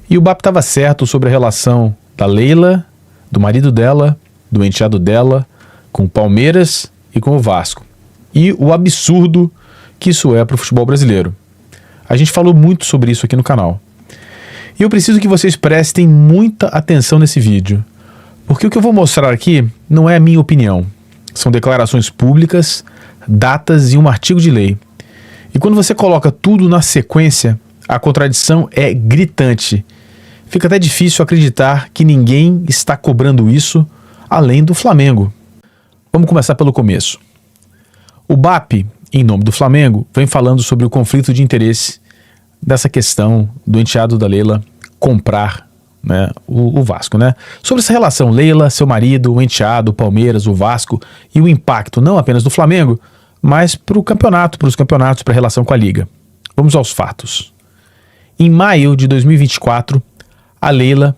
E o BAP estava certo sobre a relação da Leila, do marido dela, do enteado dela, com o Palmeiras e com o Vasco. E o absurdo que isso é para o futebol brasileiro. A gente falou muito sobre isso aqui no canal. E eu preciso que vocês prestem muita atenção nesse vídeo, porque o que eu vou mostrar aqui não é a minha opinião. São declarações públicas, datas e um artigo de lei. E quando você coloca tudo na sequência, a contradição é gritante. Fica até difícil acreditar que ninguém está cobrando isso além do Flamengo. Vamos começar pelo começo. O BAP, em nome do Flamengo, vem falando sobre o conflito de interesse dessa questão do enteado da Leila comprar, né, o Vasco, né? Sobre essa relação Leila, seu marido, o enteado, o Palmeiras, o Vasco e o impacto não apenas do Flamengo, mas para o campeonato, para os campeonatos, para a relação com a Liga. Vamos aos fatos. Em maio de 2024, a Leila,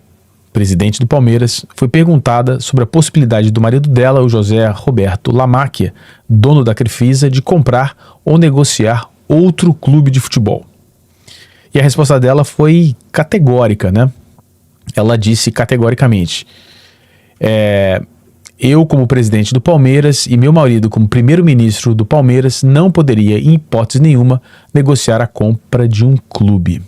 presidente do Palmeiras, foi perguntada sobre a possibilidade do marido dela, o José Roberto Lamacchia, dono da Crefisa, de comprar ou negociar outro clube de futebol. E a resposta dela foi categórica, né? Ela disse categoricamente: eu, como presidente do Palmeiras, e meu marido, como primeiro-ministro do Palmeiras, não poderia, em hipótese nenhuma, negociar a compra de um clube.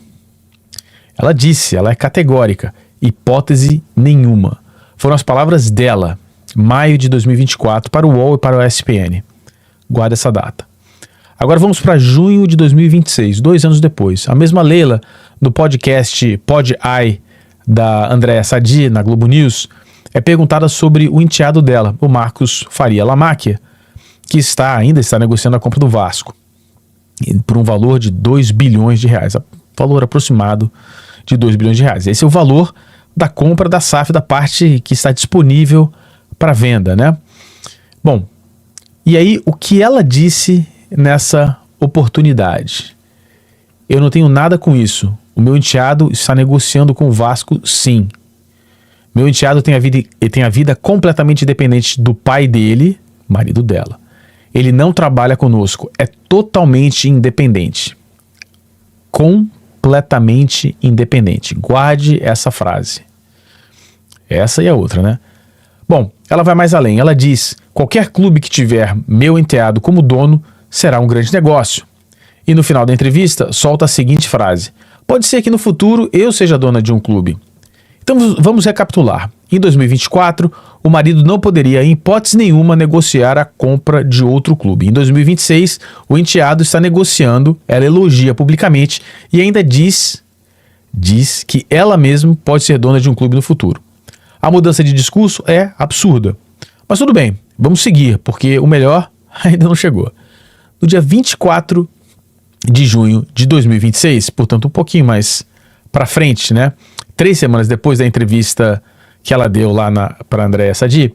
Ela disse, ela é categórica, hipótese nenhuma. Foram as palavras dela, maio de 2024, para o UOL e para o ESPN. Guarda essa data. Agora vamos para junho de 2026, 2 anos depois. A mesma Leila, no podcast Pod Eye da Andréa Sadi, na Globo News, é perguntada sobre o enteado dela, o Marcos Faria Lamacchia, que ainda está negociando a compra do Vasco, por um valor de 2 bilhões de reais, valor aproximado de 2 bilhões de reais. Esse é o valor da compra da SAF, da parte que está disponível para venda, né? Bom, e aí o que ela disse nessa oportunidade? Eu não tenho nada com isso. O meu enteado está negociando com o Vasco, sim. Meu enteado tem a vida completamente independente do pai dele, marido dela. Ele não trabalha conosco, é totalmente independente. Completamente independente. Guarde essa frase. Essa e a outra, né? Bom, ela vai mais além. Ela diz: qualquer clube que tiver meu enteado como dono será um grande negócio. E no final da entrevista, solta a seguinte frase: pode ser que no futuro eu seja dona de um clube. Então vamos recapitular. Em 2024, o marido não poderia, em hipótese nenhuma, negociar a compra de outro clube. Em 2026, o enteado está negociando, ela elogia publicamente e ainda diz que ela mesma pode ser dona de um clube no futuro. A mudança de discurso é absurda. Mas tudo bem, vamos seguir, porque o melhor ainda não chegou. No dia 24 de junho de 2026, portanto um pouquinho mais para frente, né? 3 semanas depois da entrevista que ela deu lá para Andréa Sadi,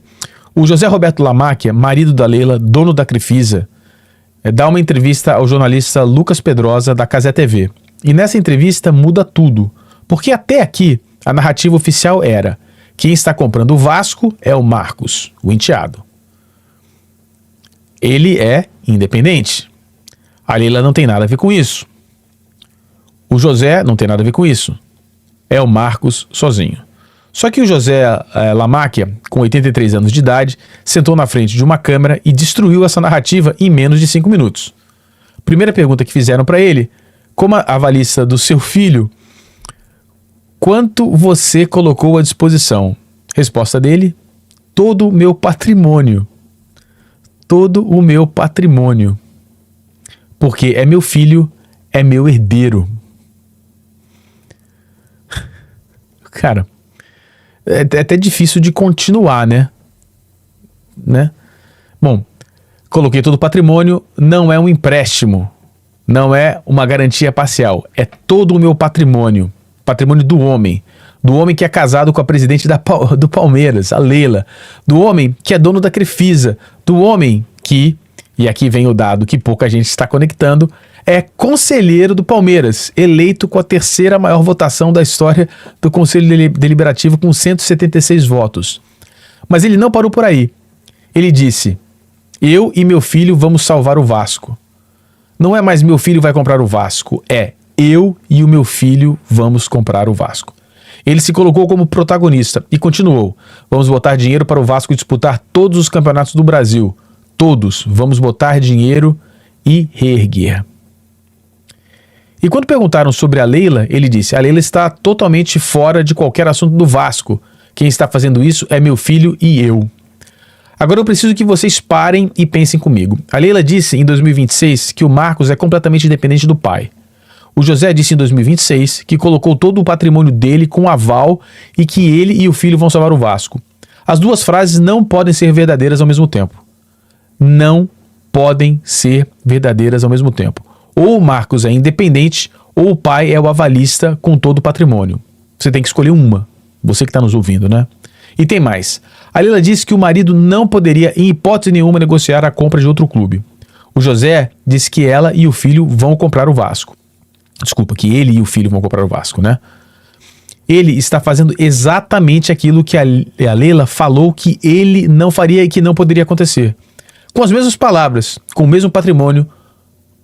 o José Roberto Lamacchia, marido da Leila, dono da Crefisa, dá uma entrevista ao jornalista Lucas Pedrosa da Cazé TV. E nessa entrevista muda tudo, porque até aqui a narrativa oficial era: quem está comprando o Vasco é o Marcos, o enteado. Ele é independente. A Leila não tem nada a ver com isso. O José não tem nada a ver com isso. É o Marcos sozinho. Só que o José Lamacchia, com 83 anos de idade, sentou na frente de uma câmera e destruiu essa narrativa em menos de 5 minutos. Primeira pergunta que fizeram para ele: como avalista do seu filho, quanto você colocou à disposição? Resposta dele: todo o meu patrimônio. Todo o meu patrimônio. Porque é meu filho, é meu herdeiro. Cara, é até difícil de continuar, né? Bom, coloquei todo o patrimônio, não é um empréstimo, não é uma garantia parcial, é todo o meu patrimônio, patrimônio do homem que é casado com a presidente do Palmeiras, a Leila, do homem que é dono da Crefisa, do homem que, e aqui vem o dado que pouca gente está conectando, é conselheiro do Palmeiras, eleito com a 3ª maior votação da história do Conselho Deliberativo, com 176 votos. Mas ele não parou por aí. Ele disse: eu e meu filho vamos salvar o Vasco. Não é mais meu filho vai comprar o Vasco, é eu e o meu filho vamos comprar o Vasco. Ele se colocou como protagonista e continuou: vamos botar dinheiro para o Vasco disputar todos os campeonatos do Brasil. Todos. Vamos botar dinheiro e reerguer. E quando perguntaram sobre a Leila, ele disse: a Leila está totalmente fora de qualquer assunto do Vasco. Quem está fazendo isso é meu filho e eu. Agora eu preciso que vocês parem e pensem comigo. A Leila disse em 2026 que o Marcos é completamente independente do pai. O José disse em 2026 que colocou todo o patrimônio dele com aval e que ele e o filho vão salvar o Vasco. As duas frases não podem ser verdadeiras ao mesmo tempo. Não podem ser verdadeiras ao mesmo tempo. Ou o Marcos é independente ou o pai é o avalista com todo o patrimônio. Você tem que escolher uma. Você que está nos ouvindo, né? E tem mais. A Leila disse que o marido não poderia, em hipótese nenhuma, negociar a compra de outro clube. O José disse que ela e o filho vão comprar o Vasco. Desculpa, que ele e o filho vão comprar o Vasco, né? Ele está fazendo exatamente aquilo que a Leila falou que ele não faria e que não poderia acontecer. Com as mesmas palavras, com o mesmo patrimônio,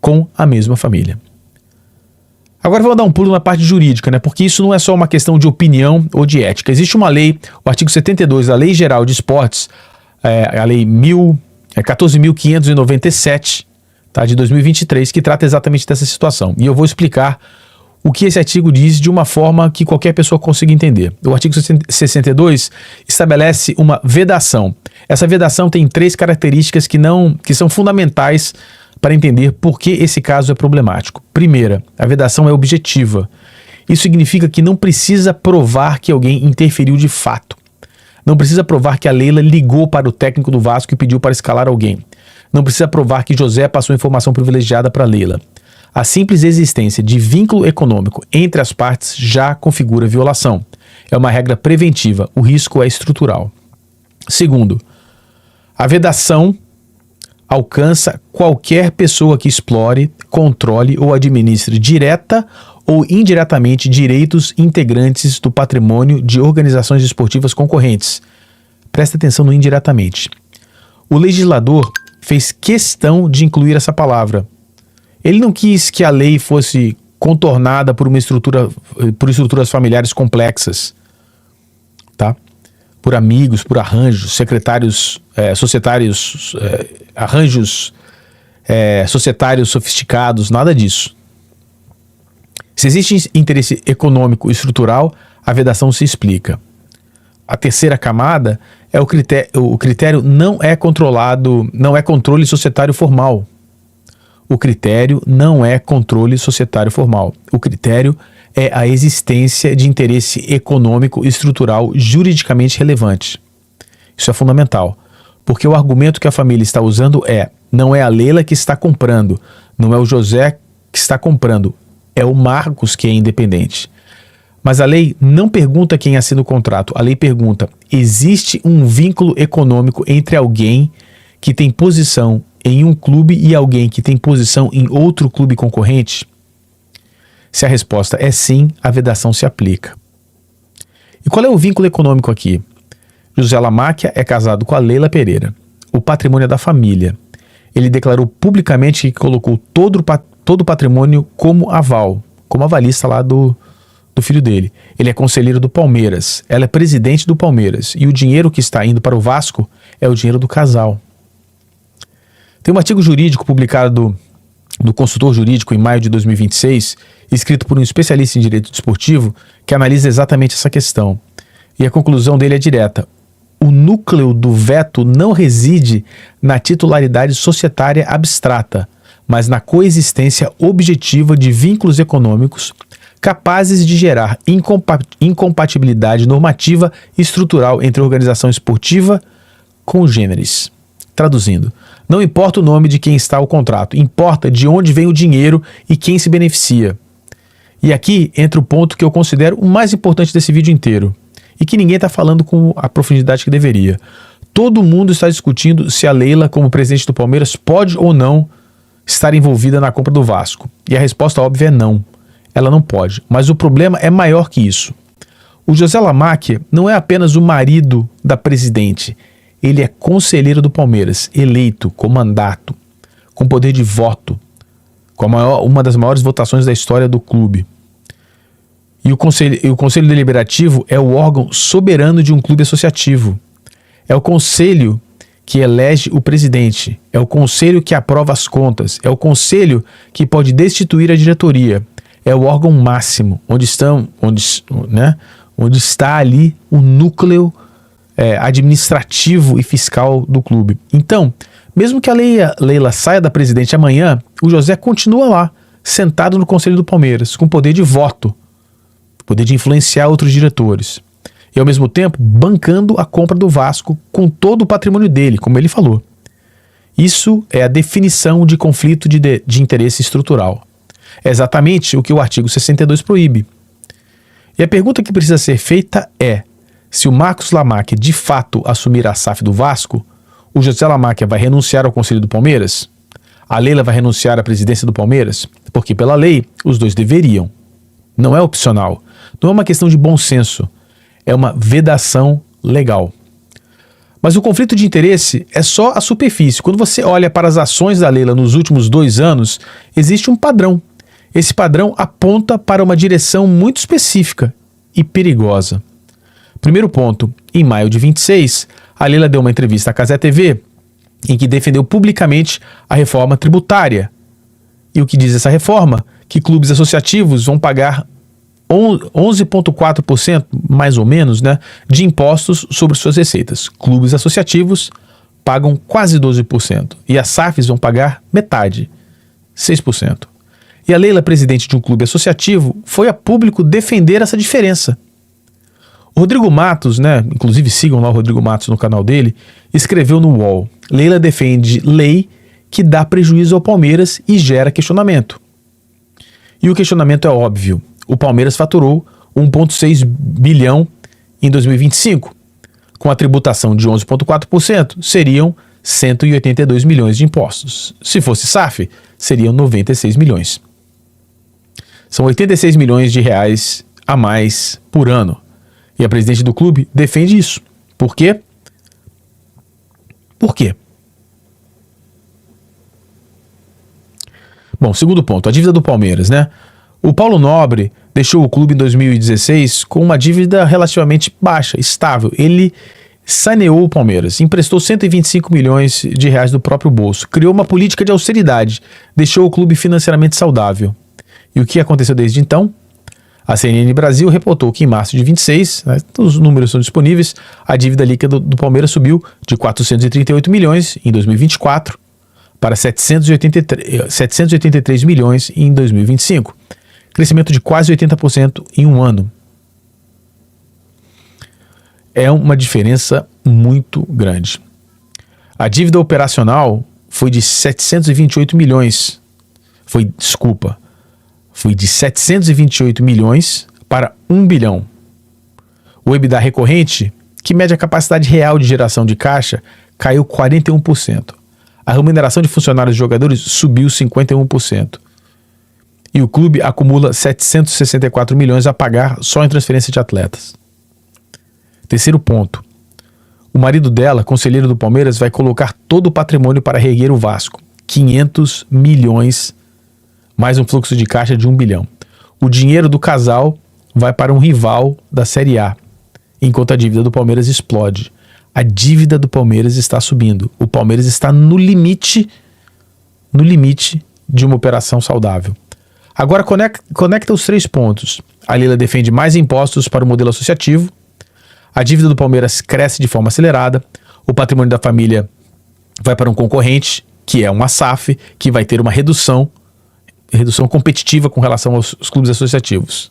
com a mesma família. Agora vamos dar um pulo na parte jurídica, né? Porque isso não é só uma questão de opinião ou de ética. Existe uma lei, o artigo 72 da Lei Geral de Esportes, a Lei 14.597, tá, de 2023, que trata exatamente dessa situação. E eu vou explicar o que esse artigo diz de uma forma que qualquer pessoa consiga entender. O artigo 62 estabelece uma vedação. Essa vedação tem 3 características que são fundamentais para entender por que esse caso é problemático. Primeira, a vedação é objetiva. Isso significa que não precisa provar que alguém interferiu de fato. Não precisa provar que a Leila ligou para o técnico do Vasco e pediu para escalar alguém. Não precisa provar que José passou informação privilegiada para Leila. A simples existência de vínculo econômico entre as partes já configura violação. É uma regra preventiva, o risco é estrutural. Segundo, a vedação alcança qualquer pessoa que explore, controle ou administre direta ou indiretamente direitos integrantes do patrimônio de organizações esportivas concorrentes. Presta atenção no indiretamente. O legislador fez questão de incluir essa palavra. Ele não quis que a lei fosse contornada por estruturas familiares complexas, tá? Por amigos, por arranjos, secretários societários, arranjos societários sofisticados, nada disso. Se existe interesse econômico estrutural, a vedação se explica. A terceira camada é o critério não é controle societário formal. O critério não é controle societário formal. O critério é a existência de interesse econômico estrutural juridicamente relevante. Isso é fundamental, porque o argumento que a família está usando não é a Leila que está comprando, não é o José que está comprando, é o Marcos que é independente. Mas a lei não pergunta quem assina o contrato, a lei pergunta: existe um vínculo econômico entre alguém que tem posição em um clube e alguém que tem posição em outro clube concorrente? Se a resposta é sim, a vedação se aplica. E qual é o vínculo econômico aqui? José Lamáquia é casado com a Leila Pereira. O patrimônio é da família. Ele declarou publicamente que colocou todo o patrimônio como aval, como avalista lá do filho dele. Ele é conselheiro do Palmeiras, ela é presidente do Palmeiras, e o dinheiro que está indo para o Vasco é o dinheiro do casal. Tem um artigo jurídico publicado do Consultor Jurídico em maio de 2026, escrito por um especialista em direito desportivo, que analisa exatamente essa questão. E a conclusão dele é direta. O núcleo do veto não reside na titularidade societária abstrata, mas na coexistência objetiva de vínculos econômicos capazes de gerar incompatibilidade normativa e estrutural entre a organização esportiva congêneres. Traduzindo, não importa o nome de quem está o contrato, importa de onde vem o dinheiro e quem se beneficia. E aqui entra o ponto que eu considero o mais importante desse vídeo inteiro, e que ninguém está falando com a profundidade que deveria. Todo mundo está discutindo se a Leila, como presidente do Palmeiras, pode ou não estar envolvida na compra do Vasco. E a resposta óbvia é não. Ela não pode. Mas o problema é maior que isso. O José Lamáquia não é apenas o marido da presidente. Ele é conselheiro do Palmeiras, eleito, com mandato, com poder de voto, com uma das maiores votações da história do clube. E o Conselho Deliberativo é o órgão soberano de um clube associativo. É o conselho que elege o presidente. É o conselho que aprova as contas. É o conselho que pode destituir a diretoria. É o órgão máximo, onde está ali o núcleo administrativo e fiscal do clube. Então, mesmo que a Leila saia da presidente amanhã, o José continua lá, sentado no Conselho do Palmeiras, com poder de voto, poder de influenciar outros diretores. E ao mesmo tempo, bancando a compra do Vasco com todo o patrimônio dele, como ele falou. Isso é a definição de conflito de interesse estrutural. É exatamente o que o artigo 62 proíbe. E a pergunta que precisa ser feita é: se o Marcos Lamáquia de fato assumir a SAF do Vasco, o José Lamáquia vai renunciar ao Conselho do Palmeiras? A Leila vai renunciar à presidência do Palmeiras? Porque pela lei, os dois deveriam. Não é opcional. Não é uma questão de bom senso. É uma vedação legal. Mas o conflito de interesse é só a superfície. Quando você olha para as ações da Leila nos últimos 2 anos, existe um padrão. Esse padrão aponta para uma direção muito específica e perigosa. Primeiro ponto, em maio de 26, a Leila deu uma entrevista à Cazé TV em que defendeu publicamente a reforma tributária. E o que diz essa reforma? Que clubes associativos vão pagar 11,4%, mais ou menos, de impostos sobre suas receitas. Clubes associativos pagam quase 12%. E as SAFs vão pagar metade, 6%. E a Leila, presidente de um clube associativo, foi a público defender essa diferença. O Rodrigo Matos, inclusive sigam lá o Rodrigo Matos no canal dele, escreveu no UOL: Leila defende lei que dá prejuízo ao Palmeiras e gera questionamento. E o questionamento é óbvio. O Palmeiras faturou 1,6 bilhão em 2025. Com a tributação de 11,4%, seriam 182 milhões de impostos. Se fosse SAF, seriam 96 milhões. São 86 milhões de reais a mais por ano. E a presidente do clube defende isso. Por quê? Por quê? Bom, segundo ponto, a dívida do Palmeiras, O Paulo Nobre deixou o clube em 2016 com uma dívida relativamente baixa, estável. Ele saneou o Palmeiras, emprestou 125 milhões de reais do próprio bolso, criou uma política de austeridade, deixou o clube financeiramente saudável. E o que aconteceu desde então? A CNN Brasil reportou que em março de 26, os números são disponíveis, a dívida líquida do Palmeiras subiu de 438 milhões em 2024 para 783 milhões em 2025. Crescimento de quase 80% em um ano. É uma diferença muito grande. A dívida operacional foi de 728 milhões. Foi de 728 milhões para 1 bilhão. O EBITDA recorrente, que mede a capacidade real de geração de caixa, caiu 41%. A remuneração de funcionários e jogadores subiu 51%. E o clube acumula 764 milhões a pagar só em transferência de atletas. Terceiro ponto. O marido dela, conselheiro do Palmeiras, vai colocar todo o patrimônio para reerguer o Vasco. 500 milhões, mais um fluxo de caixa de 1 bilhão. O dinheiro do casal vai para um rival da Série A, enquanto a dívida do Palmeiras explode. A dívida do Palmeiras está subindo. O Palmeiras está no limite de uma operação saudável. Agora conecta os 3 pontos. A Leila defende mais impostos para o modelo associativo. A dívida do Palmeiras cresce de forma acelerada. O patrimônio da família vai para um concorrente, que é uma SAF, que vai ter uma redução competitiva com relação aos clubes associativos.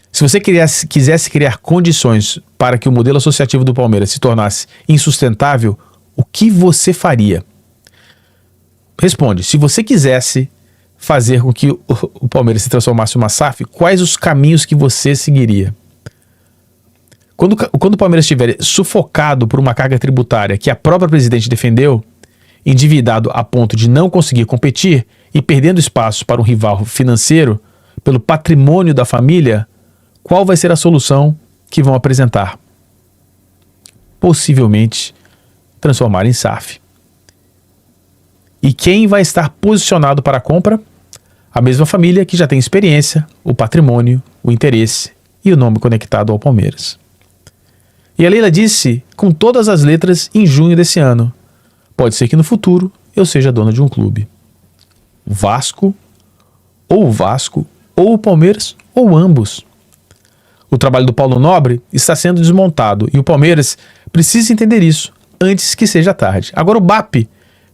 Se você quisesse criar condições para que o modelo associativo do Palmeiras se tornasse insustentável, o que você faria? Responde. Se você quisesse fazer com que o Palmeiras se transformasse em uma SAF, quais os caminhos que você seguiria? Quando o Palmeiras estiver sufocado por uma carga tributária que a própria presidente defendeu, endividado a ponto de não conseguir competir e perdendo espaço para um rival financeiro pelo patrimônio da família, qual vai ser a solução que vão apresentar? Possivelmente transformar em SAF. E quem vai estar posicionado para a compra? A mesma família que já tem experiência, o patrimônio, o interesse e o nome conectado ao Palmeiras. E a Leila disse com todas as letras em junho desse ano: pode ser que no futuro eu seja dona de um clube. O Vasco, ou o Palmeiras, ou ambos. O trabalho do Paulo Nobre está sendo desmontado e o Palmeiras precisa entender isso antes que seja tarde. Agora o BAP,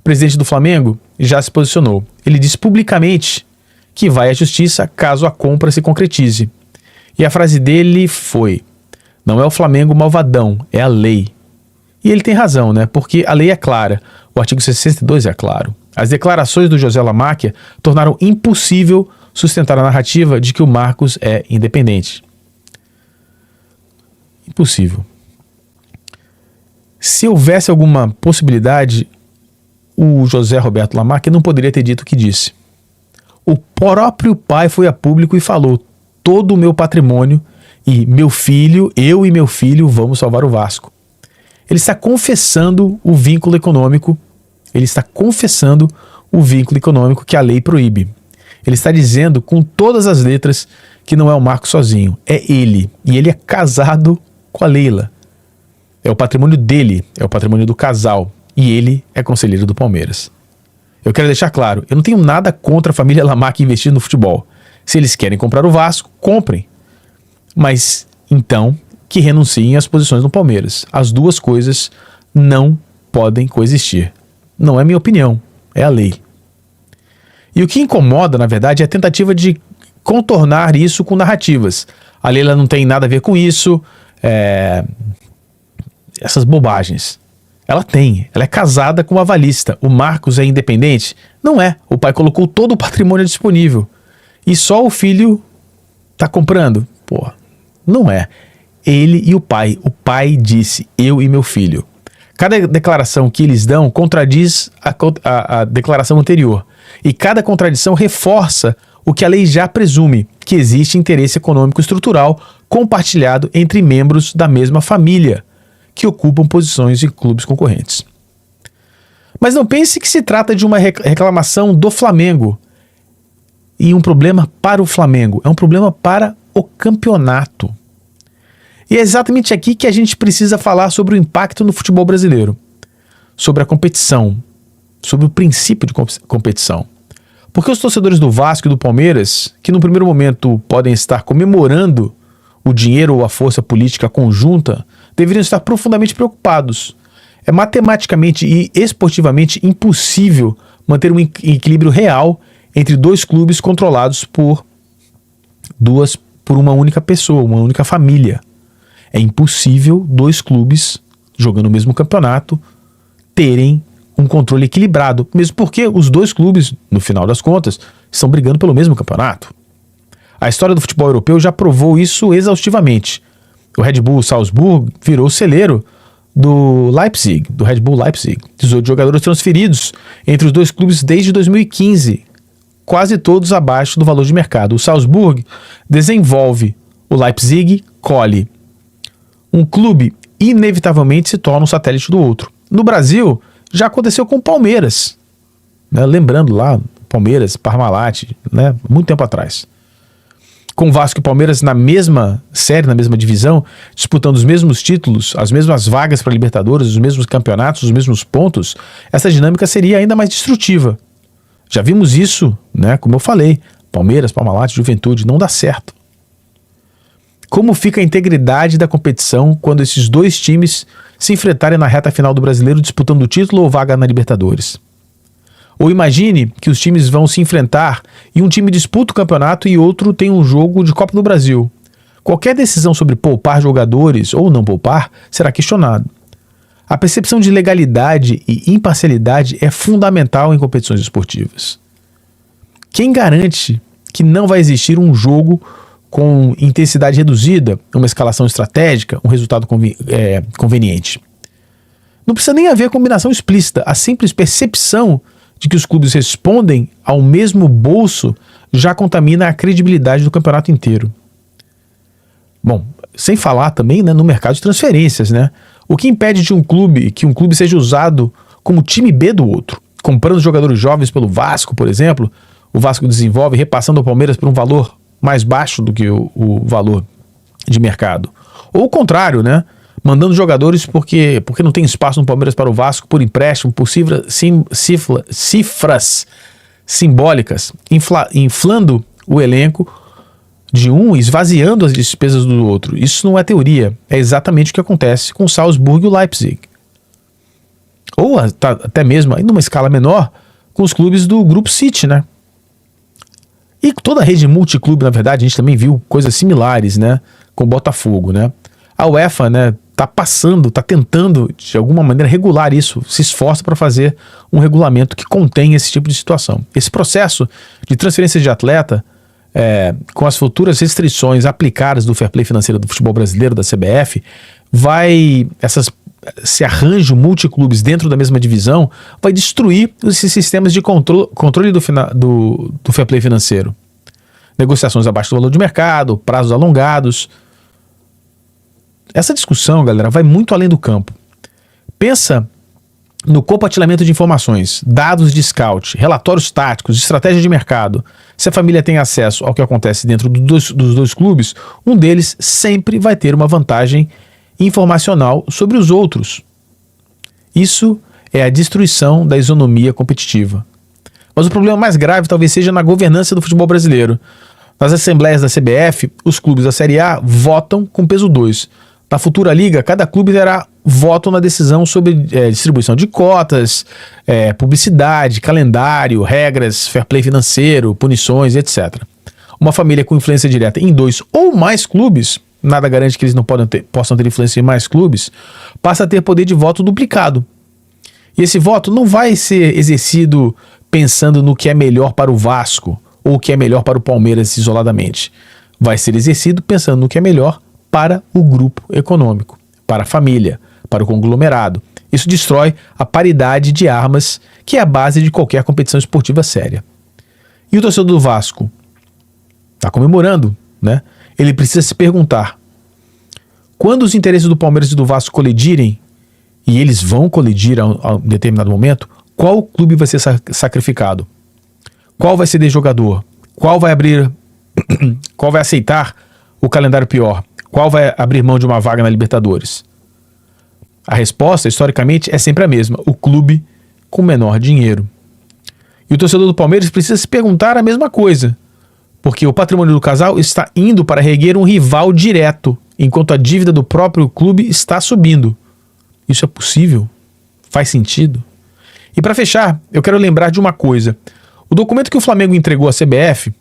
presidente do Flamengo, já se posicionou. Ele disse publicamente que vai à justiça caso a compra se concretize. E a frase dele foi: não é o Flamengo malvadão, é a lei. E ele tem razão, né? Porque a lei é clara. O artigo 62 é claro. As declarações do José Lamáquia tornaram impossível sustentar a narrativa de que o Marcos é independente. Impossível. Se houvesse alguma possibilidade, o José Roberto Lamáquia não poderia ter dito o que disse. O próprio pai foi a público e falou: todo o meu patrimônio e meu filho, eu e meu filho vamos salvar o Vasco. Ele está confessando o vínculo econômico, que a lei proíbe. Ele está dizendo com todas as letras que não é o Marcos sozinho, é ele. E ele é casado com a Leila. É o patrimônio dele, é o patrimônio do casal. E ele é conselheiro do Palmeiras. Eu quero deixar claro, eu não tenho nada contra a família Lamáquia investir no futebol. Se eles querem comprar o Vasco, comprem. Mas, então, que renunciem às posições no Palmeiras. As duas coisas não podem coexistir. Não é minha opinião, é a lei. E o que incomoda, na verdade, é a tentativa de contornar isso com narrativas. A Leila não tem nada a ver com isso, essas bobagens. Ela é casada com uma avalista. O Marcos é independente? Não é. O pai colocou todo o patrimônio disponível. E só o filho tá comprando? Pô, não é. Ele e o pai. O pai disse: eu e meu filho. Cada declaração que eles dão contradiz a declaração anterior. E cada contradição reforça o que a lei já presume, que existe interesse econômico estrutural compartilhado entre membros da mesma família, que ocupam posições em clubes concorrentes. Mas não pense que se trata de uma reclamação do Flamengo e um problema para o Flamengo. É um problema para o campeonato. E é exatamente aqui que a gente precisa falar sobre o impacto no futebol brasileiro, sobre a competição, sobre o princípio de competição. Porque os torcedores do Vasco e do Palmeiras, que no primeiro momento podem estar comemorando o dinheiro ou a força política conjunta, deveriam estar profundamente preocupados. É matematicamente e esportivamente impossível manter um equilíbrio real entre dois clubes controlados por uma única pessoa, uma única família. É impossível dois clubes jogando o mesmo campeonato terem um controle equilibrado, mesmo porque os dois clubes, no final das contas, estão brigando pelo mesmo campeonato. A história do futebol europeu já provou isso exaustivamente. O Red Bull Salzburg virou celeiro do Red Bull Leipzig. 18 jogadores transferidos entre os dois clubes desde 2015, quase todos abaixo do valor de mercado. O Salzburg desenvolve, o Leipzig colhe. Um clube inevitavelmente se torna um satélite do outro. No Brasil, já aconteceu com o Palmeiras, né? Lembrando lá, Palmeiras, Parmalat, né? Muito tempo atrás. Com o Vasco e Palmeiras na mesma série, na mesma divisão, disputando os mesmos títulos, as mesmas vagas para Libertadores, os mesmos campeonatos, os mesmos pontos, essa dinâmica seria ainda mais destrutiva. Já vimos isso, né? Como eu falei, Palmeiras, Parmalat, Juventude, não dá certo. Como fica a integridade da competição quando esses dois times se enfrentarem na reta final do Brasileiro disputando o título ou vaga na Libertadores? Ou imagine que os times vão se enfrentar e um time disputa o campeonato e outro tem um jogo de Copa do Brasil. Qualquer decisão sobre poupar jogadores ou não poupar será questionado. A percepção de legalidade e imparcialidade é fundamental em competições esportivas. Quem garante que não vai existir um jogo com intensidade reduzida, uma escalação estratégica, um resultado conveniente? Não precisa nem haver combinação explícita. A simples percepção de que os clubes respondem ao mesmo bolso já contamina a credibilidade do campeonato inteiro. Bom, sem falar também, né, no mercado de transferências, né? O que impede que um clube seja usado como time B do outro? Comprando jogadores jovens pelo Vasco, por exemplo, o Vasco desenvolve, repassando ao Palmeiras por um valor mais baixo do que o valor de mercado. Ou o contrário, né? Mandando jogadores porque não tem espaço no Palmeiras para o Vasco por empréstimo, por cifras simbólicas, inflando o elenco de um e esvaziando as despesas do outro. Isso não é teoria, é exatamente o que acontece com o Salzburg e o Leipzig. Ou até mesmo, numa escala menor, com os clubes do Grupo City, né? E toda a rede multiclube, na verdade, a gente também viu coisas similares, né? Com o Botafogo, né? A UEFA, né, tá tentando, de alguma maneira, regular isso, se esforça para fazer um regulamento que contenha esse tipo de situação. Esse processo de transferência de atleta, com as futuras restrições aplicadas do fair play financeiro do futebol brasileiro, da CBF, esse arranjo multiclubes dentro da mesma divisão vai destruir esses sistemas de controle do fair play financeiro. Negociações abaixo do valor de mercado, prazos alongados. Essa discussão, galera, vai muito além do campo. Pensa no compartilhamento de informações, dados de scout, relatórios táticos, estratégia de mercado. Se a família tem acesso ao que acontece dentro dos dois clubes, um deles sempre vai ter uma vantagem informacional sobre os outros. Isso é a destruição da isonomia competitiva. Mas o problema mais grave talvez seja na governança do futebol brasileiro. Nas assembleias da CBF, os clubes da Série A votam com peso 2. Na futura liga, cada clube terá voto na decisão sobre distribuição de cotas, publicidade, calendário, regras, fair play financeiro, punições, etc. Uma família com influência direta em 2 ou mais clubes, nada garante que eles não possam ter influência em mais clubes, passa a ter poder de voto duplicado. E esse voto não vai ser exercido pensando no que é melhor para o Vasco ou o que é melhor para o Palmeiras isoladamente. Vai ser exercido pensando no que é melhor para o grupo econômico, para a família, para o conglomerado. Isso destrói a paridade de armas, que é a base de qualquer competição esportiva séria. E o torcedor do Vasco está comemorando, né? Ele precisa se perguntar: quando os interesses do Palmeiras e do Vasco colidirem, e eles vão colidir a um determinado momento, qual clube vai ser sacrificado? Qual vai ceder jogador? Qual vai aceitar o calendário pior? Qual vai abrir mão de uma vaga na Libertadores? A resposta, historicamente, é sempre a mesma: o clube com menor dinheiro. E o torcedor do Palmeiras precisa se perguntar a mesma coisa, porque o patrimônio do casal está indo para reerguer um rival direto, enquanto a dívida do próprio clube está subindo. Isso é possível? Faz sentido? E para fechar, eu quero lembrar de uma coisa. O documento que o Flamengo entregou à CBF,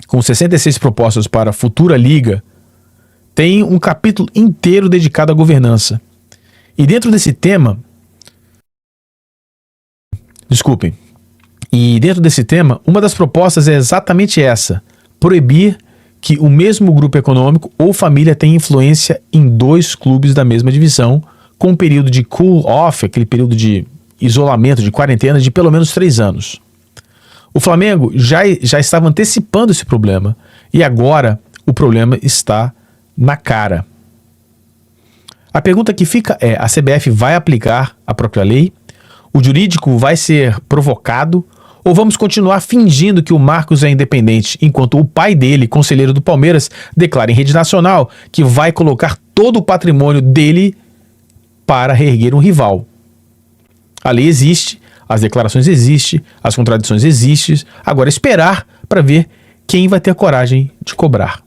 com 66 propostas para a futura liga, tem um capítulo inteiro dedicado à governança. E dentro desse tema... uma das propostas é exatamente essa: proibir que o mesmo grupo econômico ou família tenha influência em 2 clubes da mesma divisão, com um período de cool-off, aquele período de isolamento, de quarentena, de pelo menos 3 anos. O Flamengo já estava antecipando esse problema, e agora o problema está na cara. A pergunta que fica é: a CBF vai aplicar a própria lei? O jurídico vai ser provocado? Ou vamos continuar fingindo que o Marcos é independente, enquanto o pai dele, conselheiro do Palmeiras, declara em rede nacional que vai colocar todo o patrimônio dele para reerguer um rival? A lei existe, as declarações existem, as contradições existem, agora esperar para ver quem vai ter coragem de cobrar.